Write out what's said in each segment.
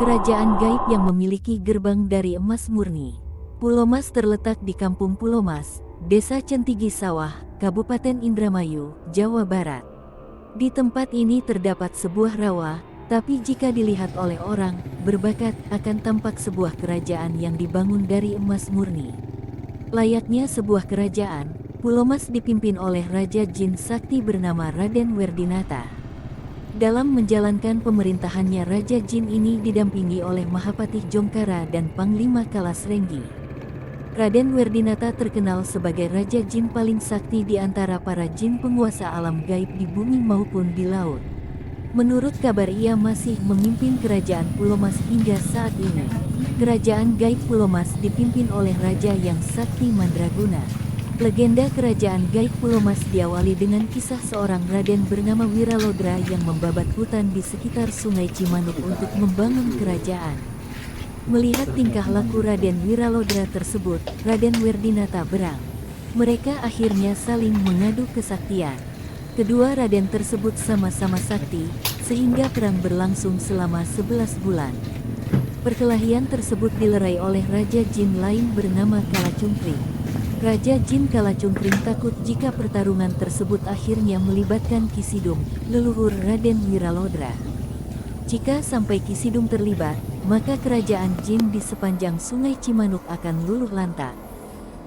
Kerajaan gaib yang memiliki gerbang dari emas murni. Pulau Mas terletak di Kampung Pulau Mas, Desa Centigi Sawah, Kabupaten Indramayu, Jawa Barat. Di tempat ini terdapat sebuah rawa, tapi jika dilihat oleh orang berbakat akan tampak sebuah kerajaan yang dibangun dari emas murni. Layaknya sebuah kerajaan, Pulau Mas dipimpin oleh Raja Jin Sakti bernama Raden Werdinata. Dalam menjalankan pemerintahannya, Raja Jin ini didampingi oleh Mahapatih Jongkara dan Panglima Kalasrenggi. Raden Werdinata terkenal sebagai Raja Jin paling sakti di antara para jin penguasa alam gaib di bumi maupun di laut. Menurut kabar ia masih memimpin kerajaan Pulau Mas hingga saat ini. Kerajaan gaib Pulau Mas dipimpin oleh Raja yang sakti Mandraguna. Legenda kerajaan gaib Pulau Mas diawali dengan kisah seorang raden bernama Wiralodra yang membabat hutan di sekitar Sungai Cimanuk untuk membangun kerajaan. Melihat tingkah laku Raden Wiralodra tersebut, Raden Werdinata berang. Mereka akhirnya saling mengadu kesaktian. Kedua raden tersebut sama-sama sakti, sehingga perang berlangsung selama 11 bulan. Perkelahian tersebut dilerai oleh Raja Jin lain bernama Kalacungkring. Raja Jin Kalacungkring takut jika pertarungan tersebut akhirnya melibatkan Kisidum, leluhur Raden Wiralodra. Jika sampai Kisidum terlibat, maka kerajaan Jin di sepanjang Sungai Cimanuk akan luluh lantak.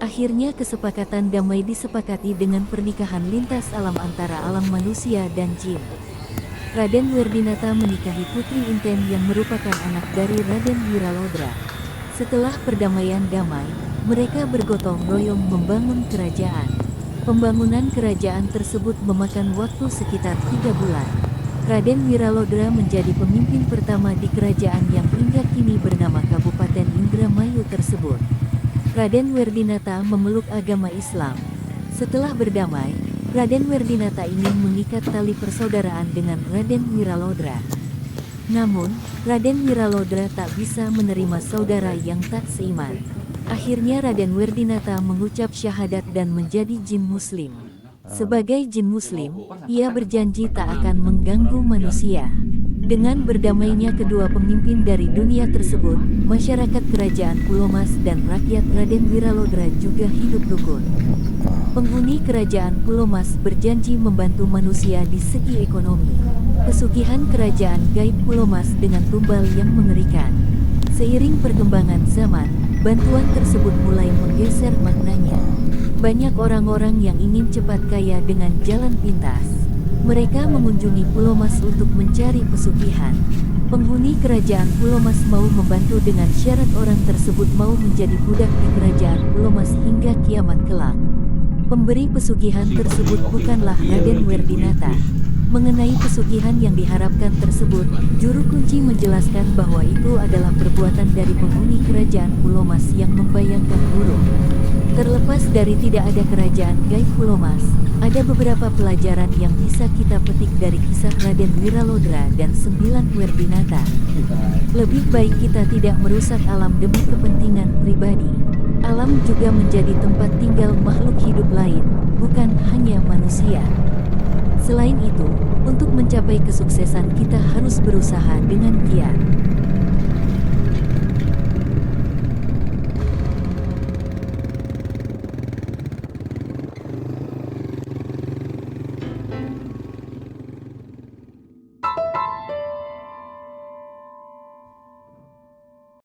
Akhirnya kesepakatan damai disepakati dengan pernikahan lintas alam antara alam manusia dan jin. Raden Werdinata menikahi Putri Inten yang merupakan anak dari Raden Wiralodra. Setelah perdamaian damai, mereka bergotong royong membangun kerajaan. Pembangunan kerajaan tersebut memakan waktu sekitar 3 bulan. Raden Wiralodra menjadi pemimpin pertama di kerajaan yang hingga kini bernama Kabupaten Indramayu tersebut. Raden Werdinata memeluk agama Islam. Setelah berdamai, Raden Werdinata ingin mengikat tali persaudaraan dengan Raden Wiralodra. Namun, Raden Wiralodra tak bisa menerima saudara yang tak seiman. Akhirnya Raden Werdinata mengucap syahadat dan menjadi jin muslim. Sebagai jin muslim, ia berjanji tak akan mengganggu manusia. Dengan berdamainya kedua pemimpin dari dunia tersebut, masyarakat kerajaan Pulau Mas dan rakyat Raden Wiralodra juga hidup rukun. Penghuni kerajaan Pulau Mas berjanji membantu manusia di segi ekonomi. Pesugihan kerajaan gaib Pulau Mas dengan tumbal yang mengerikan. Seiring perkembangan zaman, bantuan tersebut mulai menggeser maknanya. Banyak orang-orang yang ingin cepat kaya dengan jalan pintas. Mereka mengunjungi Pulau Mas untuk mencari pesugihan. Penghuni kerajaan Pulau Mas mau membantu dengan syarat orang tersebut mau menjadi budak di kerajaan Pulau Mas hingga kiamat kelak. Pemberi pesugihan tersebut bukanlah Raden Werdinata. Mengenai pesugihan yang diharapkan tersebut, juru kunci menjelaskan bahwa itu adalah perbuatan dari penghuni kerajaan Pulau Mas yang membayangkan buruk. Terlepas dari tidak ada kerajaan gaib Pulau Mas, ada beberapa pelajaran yang bisa kita petik dari kisah Raden Wiralodra dan 9 Werdinata. Lebih baik kita tidak merusak alam demi kepentingan pribadi. Alam juga menjadi tempat tinggal makhluk hidup lain, bukan hanya manusia. Selain itu, untuk mencapai kesuksesan kita harus berusaha dengan giat.